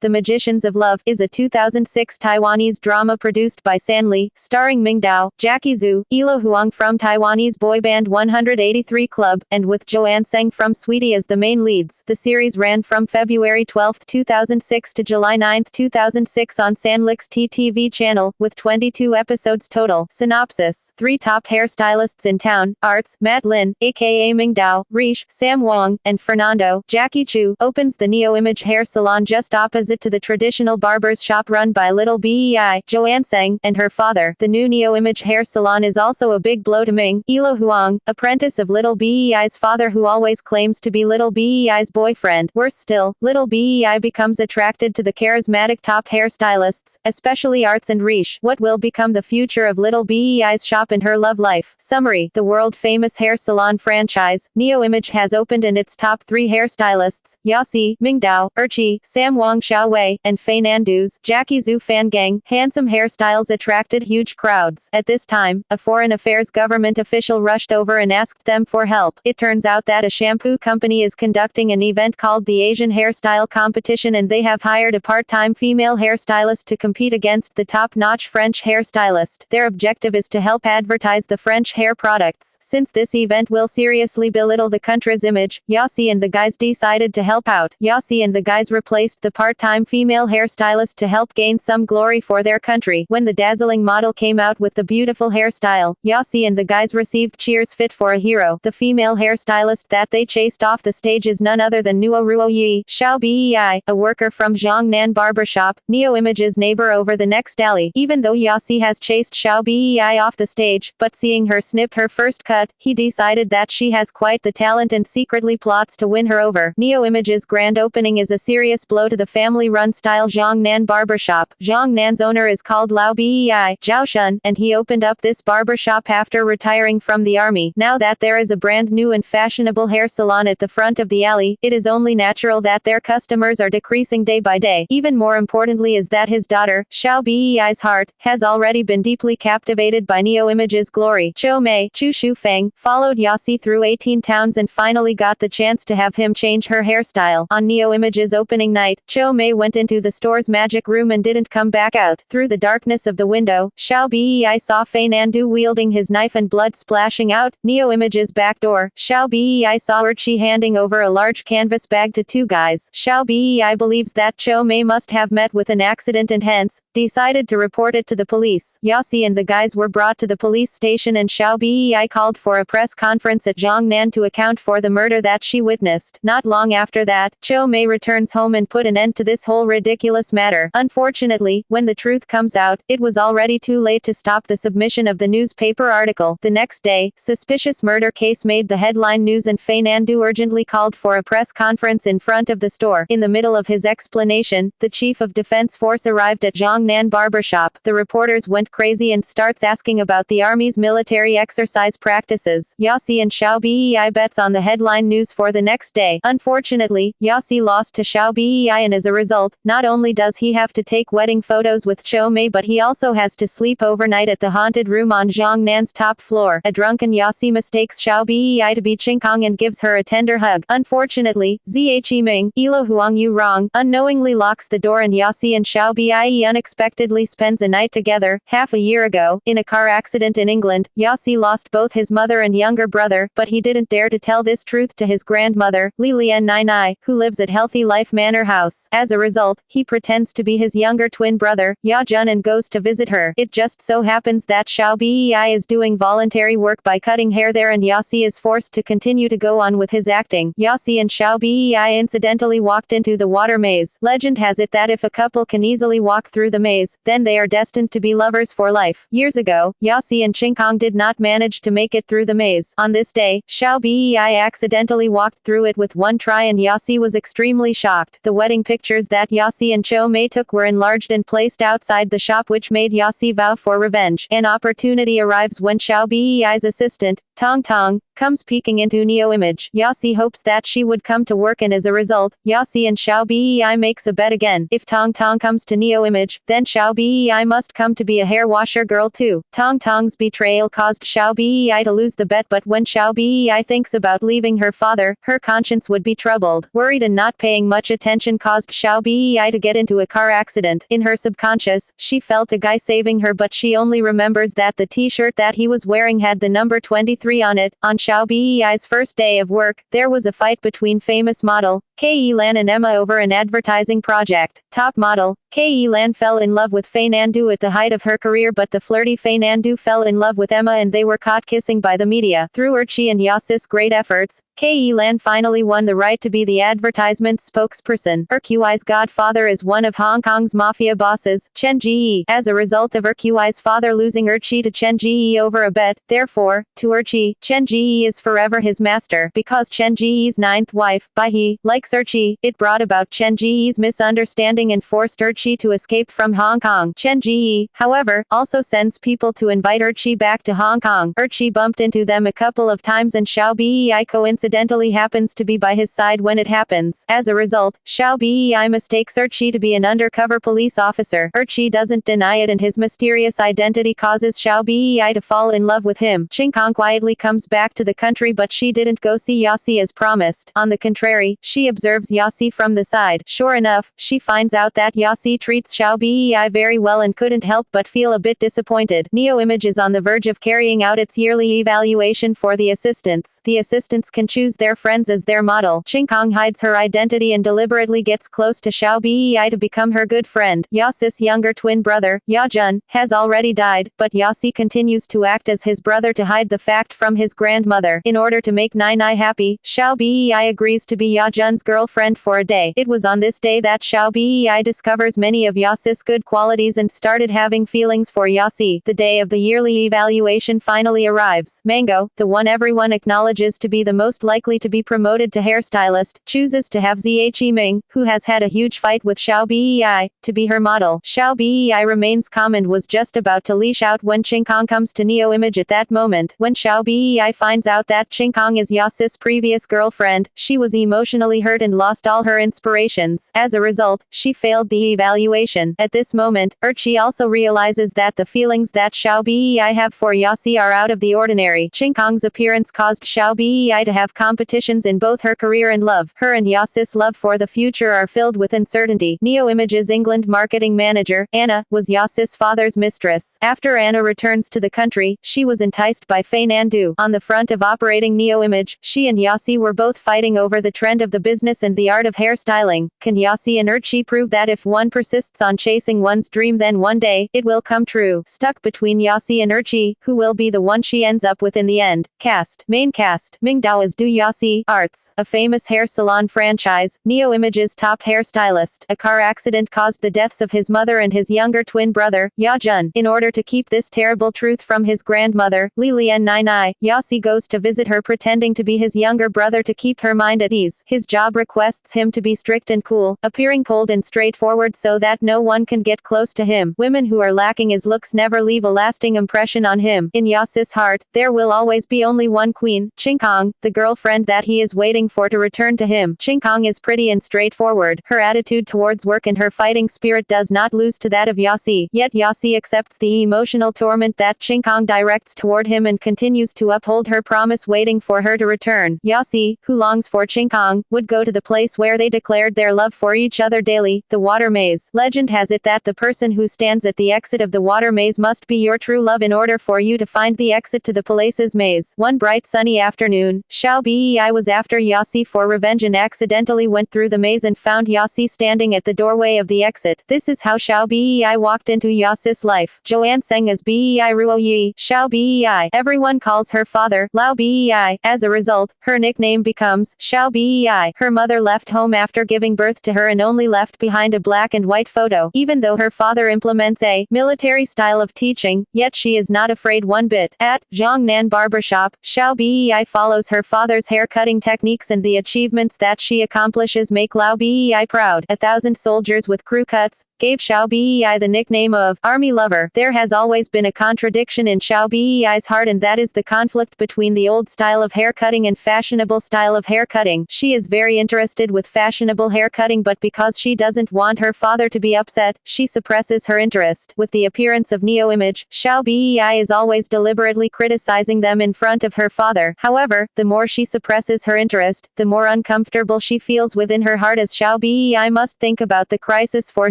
The Magicians of Love is a 2006 Taiwanese drama produced by San Li, starring Ming Dao, Jackie Zhu, Elo Huang from Taiwanese boy band 183 Club, and with Joanne Tseng from Sweetie as the main leads. The series ran from February 12, 2006 to July 9, 2006 on San Li's TV channel, with 22 episodes total. Synopsis: 3 top hairstylists in town, Arts, Matt Lin, aka Ming Dao, Rish, Sam Wong, and Fernando, Jackie Chu, opens the Neo Image hair salon just opposite to the traditional barber's shop run by Little Bei, Joanne Tseng, and her father. The new Neo Image hair salon is also a big blow to Ming, Elo Huang, apprentice of Little Bei's father who always claims to be Little Bei's boyfriend. Worse still, Little Bei becomes attracted to the charismatic top hairstylists, especially Arts and Rish. What will become the future of Little Bei's shop and her love life? Summary: the world-famous hair salon franchise, Neo Image, has opened, and its top 3 hairstylists, Yasi, Ming Dao, Erchi, Sam Wong Xiao Wei, and Fei Nandu's Jackie Zhu fan gang. Handsome hairstyles attracted huge crowds. At this time, a foreign affairs government official rushed over and asked them for help. It turns out that a shampoo company is conducting an event called the Asian Hairstyle Competition, and they have hired a part-time female hairstylist to compete against the top-notch French hairstylist. Their objective is to help advertise the French hair products. Since this event will seriously belittle the country's image, Yasi and the guys decided to help out. Yasi and the guys replaced the part-time female hairstylist to help gain some glory for their country. When the dazzling model came out with the beautiful hairstyle, Yasi and the guys received cheers fit for a hero. The female hairstylist that they chased off the stage is none other than Nuo Ruo Yi, Xiao Bei, a worker from Zhongnan Barbershop, Neo Image's neighbor over the next alley. Even though Yasi has chased Xiao Bei off the stage, but seeing her snip her first cut, he decided that she has quite the talent and secretly plots to win her over. Neo Image's grand opening is a serious blow to the family-run style Zhongnan Barbershop. Zhongnan's owner is called Lao Bei, Zhao Shun, and he opened up this barbershop after retiring from the army. Now that there is a brand new and fashionable hair salon at the front of the alley, it is only natural that their customers are decreasing day by day. Even more importantly is that his daughter, Xiao Bei's heart, has already been deeply captivated by Neo Image's glory. Zhou Mei, Chu Shu Feng, followed Yasi through 18 towns and finally got the chance to have him change her hairstyle. On Neo Image's opening night, Zhou Mei went into the store's magic room and didn't come back out. Through the darkness of the window, Xiao Bei saw Fei Nandu wielding his knife and blood splashing out. Neo Image's back door, Xiao Bei saw Erchi handing over a large canvas bag to 2 guys. Xiao Bei believes that Zhou Mei must have met with an accident and hence, decided to report it to the police. Yasi and the guys were brought to the police station, and Xiao Bei called for a press conference at Zhongnan to account for the murder that she witnessed. Not long after that, Zhou Mei returns home and put an end to this whole ridiculous matter. Unfortunately, when the truth comes out, it was already too late to stop the submission of the newspaper article. The next day, suspicious murder case made the headline news, and Fei Nandu urgently called for a press conference in front of the store. In the middle of his explanation, the chief of defense force arrived at Zhongnan Barbershop. The reporters went crazy and starts asking about the army's military exercise practices. Yasi and Xiao Bei bets on the headline news for the next day. Unfortunately, Yasi lost to Xiao Bei, and as a result, not only does he have to take wedding photos with Zhou Mei, but he also has to sleep overnight at the haunted room on Zhongnan's top floor. A drunken Yasi mistakes Xiao Bei to be Qingkong and gives her a tender hug. Unfortunately, Zhe Ming, Elo Huang Yu Rong, unknowingly locks the door, and Yasi and Xiao Bei unexpectedly spends a night together. Half a year ago, in a car accident in England, Yasi lost both his mother and younger brother, but he didn't dare to tell this truth to his grandmother, Li Lian Nai, who lives at Healthy Life Manor House. As a result, he pretends to be his younger twin brother, Ya Jun, and goes to visit her. It just so happens that Xiao Bei is doing voluntary work by cutting hair there, and Yasi is forced to continue to go on with his acting. Yasi and Xiao Bei incidentally walked into the water maze. Legend has it that if a couple can easily walk through the maze, then they are destined to be lovers for life. Years ago, Yasi and Qingkong did not manage to make it through the maze. On this day, Xiao Bei accidentally walked through it with one try, and Yasi was extremely shocked. The wedding pictures that Yasi and Zhou Mei took were enlarged and placed outside the shop, which made Yasi vow for revenge. An opportunity arrives when Xiao Bei's assistant, Tong Tong, comes peeking into Neo Image. Yasi hopes that she would come to work, and as a result, Yasi and Xiao Bei makes a bet again. If Tong Tong comes to Neo Image, then Xiao Bei must come to be a hair washer girl too. Tong Tong's betrayal caused Xiao Bei to lose the bet, but when Xiao Bei thinks about leaving her father, her conscience would be troubled. Worried and not paying much attention caused Xiao Bei to get into a car accident. In her subconscious, she felt a guy saving her, but she only remembers that the t-shirt that he was wearing had the number 23 on it. On Xiao Bei's first day of work, there was a fight between famous model Ke Lan and Emma over an advertising project. Top model Ke Lan fell in love with Faye Nandu at the height of her career, but the flirty Faye Nandu fell in love with Emma and they were caught kissing by the media. Through Urchi and Yasi's great efforts, Ke Lan finally won the right to be the advertisement's spokesperson. Urqi's godfather is one of Hong Kong's mafia bosses, Chen Ji. As a result of Urqi's father losing Urchi to Chen Ji over a bet, therefore, to Urchi, Chen Ji is forever his master. Because Chen Ji's ninth wife, Bai He, likes Urchi, it brought about Chen Ji's misunderstanding and forced Urchi to escape from Hong Kong. Chen Ji, however, also sends people to invite Urchi back to Hong Kong. Urchi bumped into them a couple of times and Xiao Bei coincidentally happens to be by his side when it happens. As a result, Xiao Bei mistakes Urchi to be an undercover police officer. Urchi doesn't deny it and his mysterious identity causes Xiao Bei to fall in love with him. Ching Kong quietly comes back to the country, but she didn't go see Yasi as promised. On the contrary, she observes Yasi from the side. Sure enough, she finds out that Yasi treats Xiao Bei very well and couldn't help but feel a bit disappointed. Neo Image is on the verge of carrying out its yearly evaluation for the assistants. The assistants can choose their friends as their model. Ching Kong hides her identity and deliberately gets close to Xiao Bei to become her good friend. Yasi's younger twin brother, Ya Jun, has already died, but Yasi continues to act as his brother to hide the fact from his grandmother. In order to make Nai Nai happy, Xiao Bei agrees to be Ya Jun's girlfriend for a day. It was on this day that Xiao Bei discovers many of Yasi's good qualities and started having feelings for Yasi. The day of the yearly evaluation finally arrives. Mango, the one everyone acknowledges to be the most likely to be promoted to hairstylist, chooses to have Zhe Ming, who has had a huge fight with Xiao Bei, to be her model. Xiao Bei remains calm and was just about to leash out when Ching Kong comes to Neo Image at that moment. When Xiao Bei finds out that Ching Kong is Yasi's previous girlfriend, she was emotionally hurt and lost all her inspirations. As a result, she failed the evaluation. At this moment, Urchi also realizes that the feelings that Xiao Bei have for Yasi are out of the ordinary. Ching Kong's appearance caused Xiao Bei to have competitions in both her career and love. Her and Yasi's love for the future are filled with uncertainty. Neo Image's England marketing manager, Anna, was Yasi's father's mistress. After Anna returns to the country, she was enticed by Faye Nandu. On the front of operating Neo Image, she and Yasi were both fighting over the trend of the business and the art of hairstyling. Can Yasi and Urchi prove that if one persists on chasing one's dream, then one day, it will come true? Stuck between Yasi and Urchi, who will be the one she ends up with in the end? Cast. Main cast. Ming Dao as Du Yasi. Arts. A famous hair salon franchise. Neo Image's top hairstylist. A car accident caused the deaths of his mother and his younger twin brother, Ya Jun. In order to keep this terrible truth from his grandmother, Li Lian Nai Nai, Yasi goes to visit her pretending to be his younger brother to keep her mind at ease. His job requests him to be strict and cool, appearing cold and straightforward so that no one can get close to him. Women who are lacking his looks never leave a lasting impression on him. In Yasi's heart, there will always be only one queen, Ching Kong, the girlfriend that he is waiting for to return to him. Ching Kong is pretty and straightforward. Her attitude towards work and her fighting spirit does not lose to that of Yasi. Yet Yasi accepts the emotional torment that Ching Kong directs toward him and continues to uphold her promise, waiting for her to return. Yasi, who longs for Ching Kong, would go to the place where they declared their love for each other daily, the water maze. Legend has it that the person who stands at the exit of the water maze must be your true love in order for you to find the exit to the palace's maze. One bright sunny afternoon, Xiao Bei was after Yasi for revenge and accidentally went through the maze and found Yasi standing at the doorway of the exit. This is how Xiao Bei walked into Yasi's life. Joanne sang as Bei Ruo Yi, Xiao Bei. Everyone calls her father, Lao Bei. As a result, her nickname becomes Xiao Bei. Her her mother left home after giving birth to her and only left behind a black and white photo. Even though her father implements a military style of teaching, yet she is not afraid one bit. At Jiangnan Barbershop, Xiao Bei follows her father's haircutting techniques, and the achievements that she accomplishes make Lao Bei proud. 1,000 soldiers with crew cuts gave Xiao Bei the nickname of Army Lover. There has always been a contradiction in Xiao Bei's heart, and that is the conflict between the old style of haircutting and fashionable style of haircutting. She is very interested with fashionable haircutting, but because she doesn't want her father to be upset, she suppresses her interest. With the appearance of neo-image, Xiao Bei is always deliberately criticizing them in front of her father. However, the more she suppresses her interest, the more uncomfortable she feels within her heart, as Xiao Bei must think about the crisis for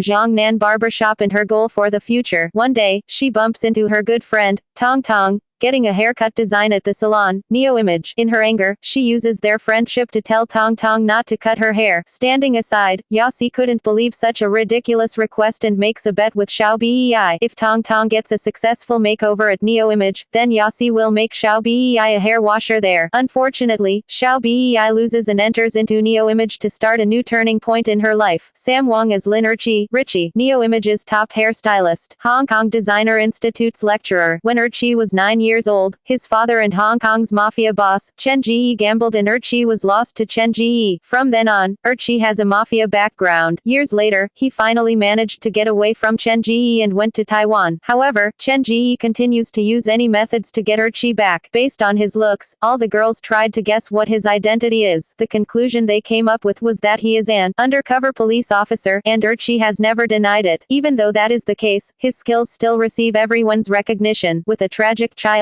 Jiangnan Barbershop and her goal for the future. One day, she bumps into her good friend, Tong Tong, getting a haircut design at the salon, neo-image. In her anger, she uses their friendship to tell Tong Tong not to cut her hair. Standing aside, Yasi couldn't believe such a ridiculous request and makes a bet with Xiao Bei. If Tong Tong gets a successful makeover at neo-image, then Yasi will make Xiao Bei a hair washer there. Unfortunately, Xiao Bei loses and enters into neo-image to start a new turning point in her life. Sam Wong as Lin Richie, neo-image's top hairstylist, Hong Kong Designer Institute's lecturer. When Richie was 9 years old, his father and Hong Kong's mafia boss, Chen Ji gambled and Richie was lost to Chen Ji. From then on, Richie has a mafia background. Years later, he finally managed to get away from Chen Ji and went to Taiwan. However, Chen Ji continues to use any methods to get Richie back. Based on his looks, all the girls tried to guess what his identity is. The conclusion they came up with was that he is an undercover police officer, and Richie has never denied it. Even though that is the case, his skills still receive everyone's recognition. With a tragic childhood,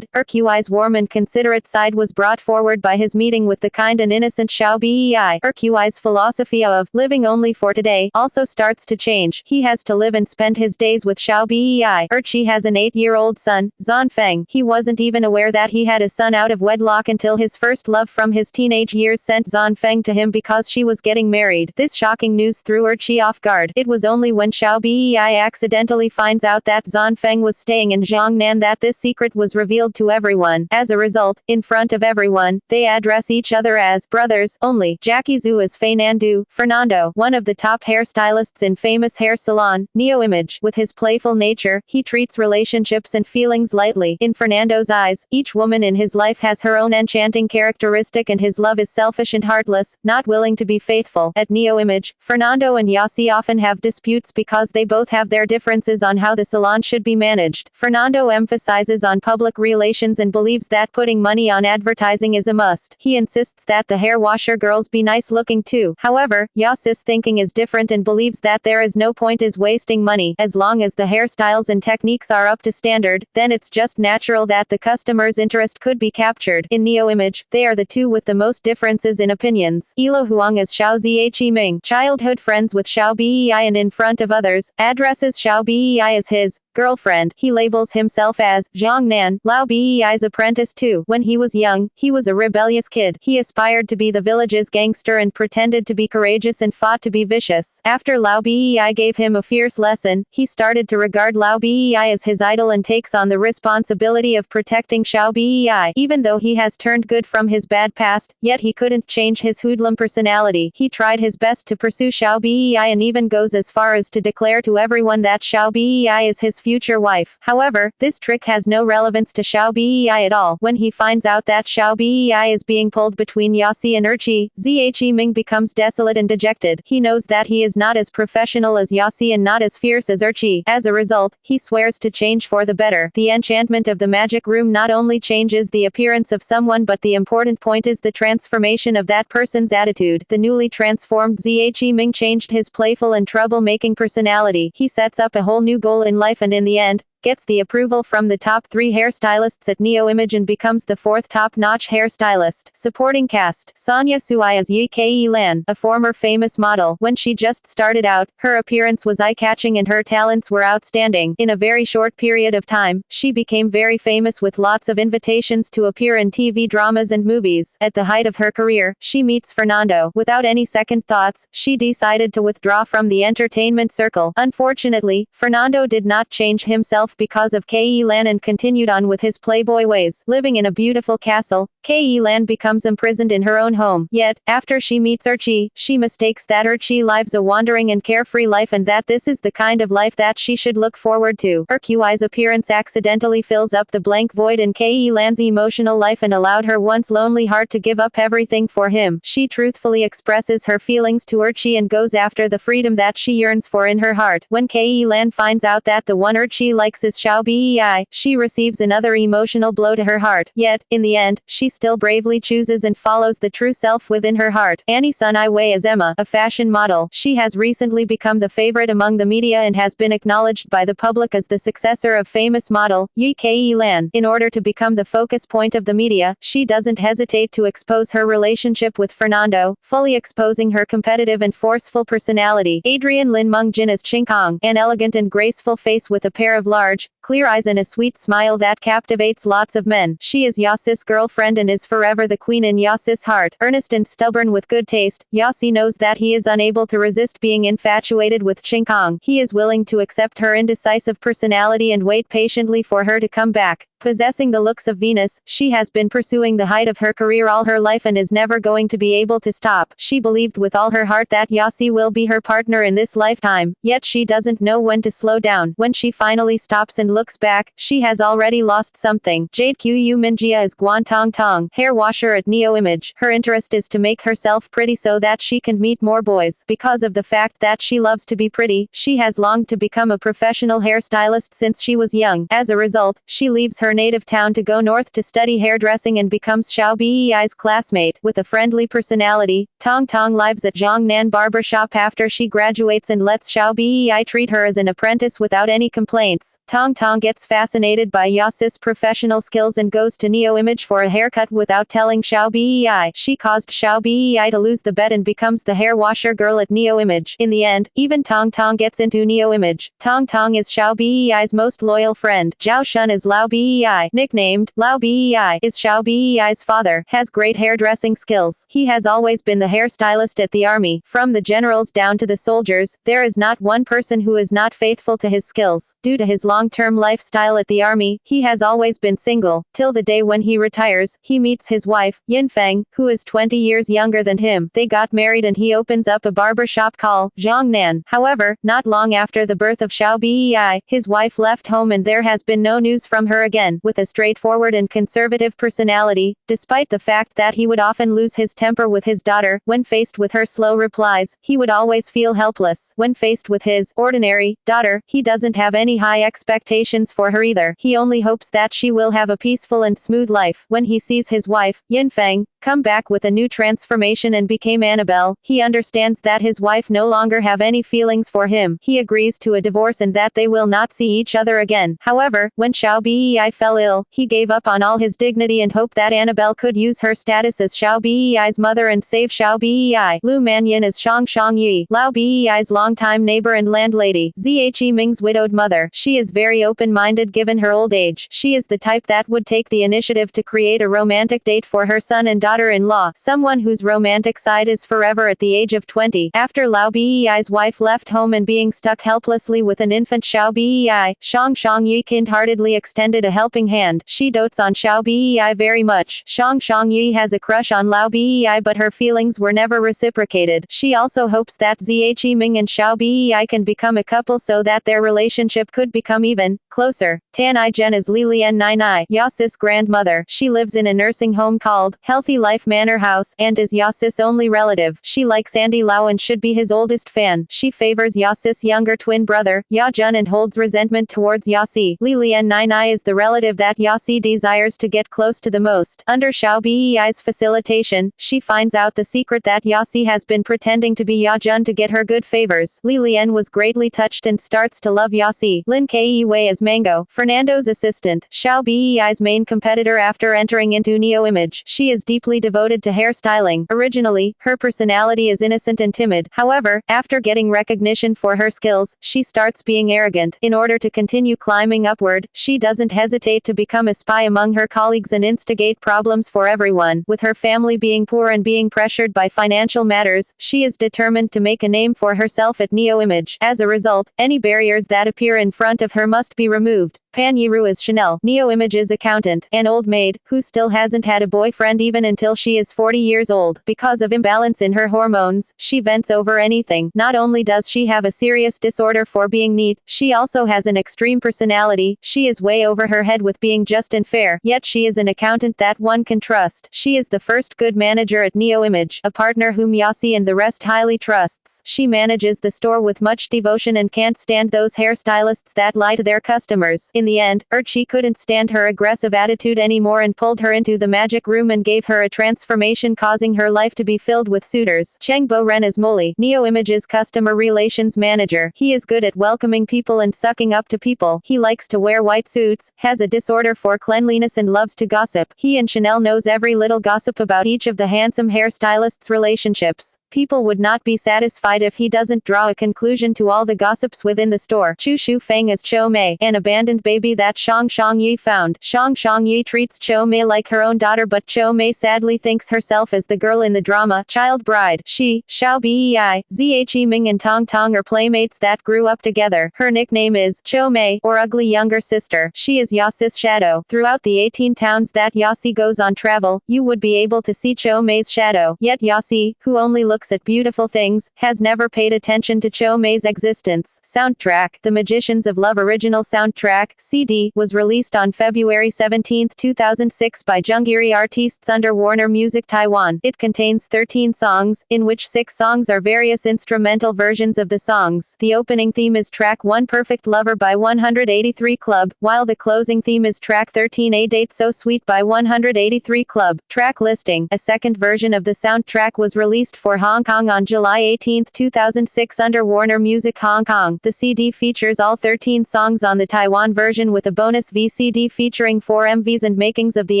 Urqui's warm and considerate side was brought forward by his meeting with the kind and innocent Xiao Bei. Urqui's philosophy of living only for today also starts to change. He has to live and spend his days with Xiao Bei. Urqi has an 8-year-old son, Zan Feng. He wasn't even aware that he had a son out of wedlock until his first love from his teenage years sent Zan Feng to him because she was getting married. This shocking news threw Urqi off guard. It was only when Xiao Bei accidentally finds out that Zan Feng was staying in Jiangnan that this secret was revealed to everyone. As a result, in front of everyone, they address each other as brothers only. Jackie Zhu is Fernando, one of the top hairstylists in famous hair salon, Neo Image. With his playful nature, he treats relationships and feelings lightly. In Fernando's eyes, each woman in his life has her own enchanting characteristic, and his love is selfish and heartless, not willing to be faithful. At Neo Image, Fernando and Yasi often have disputes because they both have their differences on how the salon should be managed. Fernando emphasizes on public relations and believes that putting money on advertising is a must. He insists that the hair washer girls be nice looking too. However, Yasi's thinking is different and believes that there is no point is wasting money. As long as the hairstyles and techniques are up to standard, then it's just natural that the customer's interest could be captured. In Neo Image, they are the two with the most differences in opinions. Ilo Huang as Xiao Zhiming, childhood friends with Xiao Bei, and in front of others, addresses Xiao Bei as his girlfriend. He labels himself as Jiangnan, Lao Bei's apprentice too. When he was young, he was a rebellious kid. He aspired to be the village's gangster and pretended to be courageous and fought to be vicious. After Lao Bei gave him a fierce lesson, he started to regard Lao Bei as his idol and takes on the responsibility of protecting Xiao Bei. Even though he has turned good from his bad past, yet he couldn't change his hoodlum personality. He tried his best to pursue Xiao Bei and even goes as far as to declare to everyone that Xiao Bei is his future wife. However, this trick has no relevance to Xiao Bei at all. When he finds out that Xiao Bei is being pulled between Yasi and Urqi, Zhiming becomes desolate and dejected. He knows that he is not as professional as Yasi and not as fierce as Urqi. As a result, he swears to change for the better. The enchantment of the magic room not only changes the appearance of someone, but the important point is the transformation of that person's attitude. The newly transformed Zhiming changed his playful and trouble-making personality. He sets up a whole new goal in life and in the end, gets the approval from the top 3 hairstylists at Neo Image and becomes the 4th top-notch hairstylist. Supporting cast: Sonia Sui as Yi Ke Lan, a former famous model. When she just started out, her appearance was eye-catching and her talents were outstanding. In a very short period of time, she became very famous with lots of invitations to appear in TV dramas and movies. At the height of her career, she meets Fernando. Without any second thoughts, she decided to withdraw from the entertainment circle. Unfortunately, Fernando did not change himself himself because of Ke-lan and continued on with his playboy ways. Living in a beautiful castle, Ke-lan becomes imprisoned in her own home. Yet, after she meets Urchi, she mistakes that Urchi lives a wandering and carefree life and that this is the kind of life that she should look forward to. Urchi's appearance accidentally fills up the blank void in Ke-lan's emotional life and allowed her once lonely heart to give up everything for him. She truthfully expresses her feelings to Urchi and goes after the freedom that she yearns for in her heart. When Ke-lan finds out that the one Urchi likes is Xiao Bei, she receives another emotional blow to her heart. Yet, in the end, she still bravely chooses and follows the true self within her heart. Annie Sun Ai is Emma, a fashion model. She has recently become the favorite among the media and has been acknowledged by the public as the successor of famous model Yi Ke-lan. In order to become the focus point of the media, she doesn't hesitate to expose her relationship with Fernando, fully exposing her competitive and forceful personality. Adrian Lin Mung Jin as Ching Kong, an elegant and graceful face with a pair of large, clear eyes and a sweet smile that captivates lots of men. She is Yasis' girlfriend and is forever the queen in Yasis' heart. Earnest and stubborn with good taste, Yasi knows that he is unable to resist being infatuated with Ching Kong. He is willing to accept her indecisive personality and wait patiently for her to come back. Possessing the looks of Venus, she has been pursuing the height of her career all her life and is never going to be able to stop. She believed with all her heart that Yasi will be her partner in this lifetime, yet she doesn't know when to slow down. When she finally stops and looks back, she has already lost something. Jade Qiu Minjia is Guan Tong Tong, hair washer at Neo Image. Her interest is to make herself pretty so that she can meet more boys. Because of the fact that she loves to be pretty, she has longed to become a professional hairstylist since she was young. As a result, she leaves her native town to go north to study hairdressing and becomes Xiao Bei's classmate. With a friendly personality, Tong Tong lives at Zhongnan barbershop after she graduates and lets Xiao Bei treat her as an apprentice without any complaints. Tong Tong gets fascinated by Yasis' professional skills and goes to Neo Image for a haircut without telling Xiao Bei. She caused Xiao Bei to lose the bet and becomes the hair washer girl at Neo Image. In the end, even Tong Tong gets into Neo Image. Tong Tong is Xiao Bei's most loyal friend. Zhao Shun is Lao Bei, nicknamed Lao Bei, is Xiao Bei's father, has great hairdressing skills. He has always been the hairstylist at the army. From the generals down to the soldiers, there is not one person who is not faithful to his skills. Due to his long-term lifestyle at the army, he has always been single, till the day when he retires. He meets his wife, Yin Feng, who is 20 years younger than him. They got married and he opens up a barber shop called Zhongnan. However, not long after the birth of Xiao Bei, his wife left home and there has been no news from her again. With a straightforward and conservative personality, despite the fact that he would often lose his temper with his daughter, when faced with her slow replies, he would always feel helpless. When faced with his ordinary daughter, he doesn't have any high expectations for her either. He only hopes that she will have a peaceful and smooth life. When he sees his wife, Yin Feng, come back with a new transformation and became Annabelle, he understands that his wife no longer have any feelings for him. He agrees to a divorce and that they will not see each other again. However, when Xiao Bei fell ill, he gave up on all his dignity and hoped that Annabelle could use her status as Xiao Bei's mother and save Xiao Bei. Lu Manyan is Shang Yi, Lao Bei's longtime neighbor and landlady. Zhe Ming's widowed mother. She is very open-minded given her old age. She is the type that would take the initiative to create a romantic date for her son and daughter-in-law, someone whose romantic side is forever at the age of 20. After Lao Bei's wife left home and being stuck helplessly with an infant Xiao Bei, Shang Yi kind-heartedly extended a helping hand. She dotes on Xiao Bei very much. Shang Yi has a crush on Lao Bei but her feelings were never reciprocated. She also hopes that Zhe Ming and Xiao Bei can become a couple so that their relationship could become even closer. Tan I Zhen is Li Lian Nai, Yasis' grandmother. She lives in a nursing home called Healthy Life Manor House and is Yasis' only relative. She likes Andy Lau and should be his oldest fan. She favors Yasis' younger twin brother, Ya Jun, and holds resentment towards Yasi. Li Lian Nai is the relative that Yasi desires to get close to the most. Under Xiao Bei's facilitation, she finds out the secret that Yasi has been pretending to be Ya Jun to get her good favors. Li Lian was greatly touched and starts to love Yasi. Lin Ke Wei as Mango, Fernando's assistant, Xiao Bei's main competitor after entering into Neo Image. She is deeply devoted to hairstyling. Originally, her personality is innocent and timid. However, after getting recognition for her skills, she starts being arrogant. In order to continue climbing upward, she doesn't hesitate to become a spy among her colleagues and instigate problems for everyone. With her family being poor and being pressured by financial matters, she is determined to make a name for herself at Neo Image. As a result, any barriers that appear in front of her must be removed. Pan Yiru is Chanel, Neo Image's accountant, an old maid, who still hasn't had a boyfriend even until she is 40 years old. Because of imbalance in her hormones, she vents over anything. Not only does she have a serious disorder for being neat, she also has an extreme personality. She is way over her head with being just and fair, yet she is an accountant that one can trust. She is the first good manager at Neo Image, a partner whom Yossi and the rest highly trusts. She manages the store with much devotion and can't stand those hairstylists that lie to their customers. In the end, Urchi couldn't stand her aggressive attitude anymore and pulled her into the magic room and gave her a transformation, causing her life to be filled with suitors. Cheng Bo-ren is Molly, Neo Image's customer relations manager. He is good at welcoming people and sucking up to people. He likes to wear white suits, has a disorder for cleanliness and loves to gossip. He and Chanel knows every little gossip about each of the handsome hairstylists' relationships. People would not be satisfied if he doesn't draw a conclusion to all the gossips within the store. Chu Shu Feng is Cho Mei, an abandoned baby that Shang Yi found. Shang Yi treats Cho Mei like her own daughter, but Cho Mei sadly thinks herself as the girl in the drama, Child Bride. She, Xiao Bei, Zhe Ming and Tong Tong are playmates that grew up together. Her nickname is Cho Mei, or Ugly Younger Sister. She is Yossi's shadow. Throughout the 18 towns that Yossi goes on travel, you would be able to see Cho Mei's shadow. Yet Yossi, who only looks at beautiful things, has never paid attention to Cho Mei's existence. Soundtrack. The Magicians of Love original soundtrack, CD, was released on February 17, 2006 by Jungiri Artists under Warner Music Taiwan. It contains 13 songs, in which 6 songs are various instrumental versions of the songs. The opening theme is track 1 Perfect Lover by 183 Club, while the closing theme is track 13 A Date So Sweet by 183 Club. Track listing. A second version of the soundtrack was released for Hong Kong on July 18, 2006 under Warner Music Hong Kong. The CD features all 13 songs on the Taiwan version with a bonus VCD featuring 4 MVs and makings of the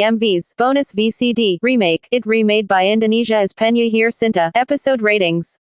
MVs. Bonus VCD. Remake. It remade by Indonesia as Penya Here Sinta. Episode ratings.